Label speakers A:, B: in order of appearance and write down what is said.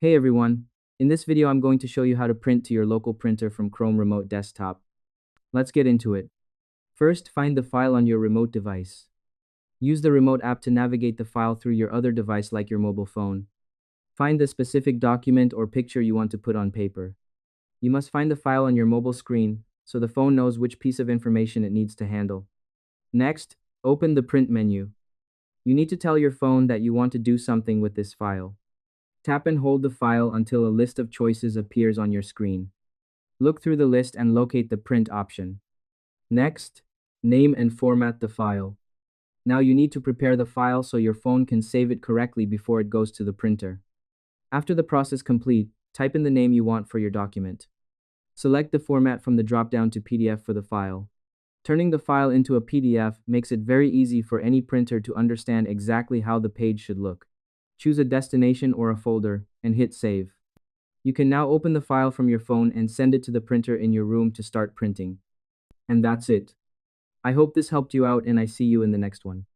A: Hey everyone, in this video I'm going to show you how to print to your local printer from Chrome Remote Desktop. Let's get into it. First, find the file on your remote device. Use the remote app to navigate the file through your other device like your mobile phone. Find the specific document or picture you want to put on paper. You must find the file on your mobile screen so the phone knows which piece of information it needs to handle. Next, open the print menu. You need to tell your phone that you want to do something with this file. Tap and hold the file until a list of choices appears on your screen. Look through the list and locate the print option. Next, name and format the file. Now you need to prepare the file so your phone can save it correctly before it goes to the printer. After the process complete, type in the name you want for your document. Select the format from the drop-down to PDF for the file. Turning the file into a PDF makes it very easy for any printer to understand exactly how the page should look. Choose a destination or a folder, and hit Save. You can now open the file from your phone and send it to the printer in your room to start printing. And that's it. I hope this helped you out and I see you in the next one.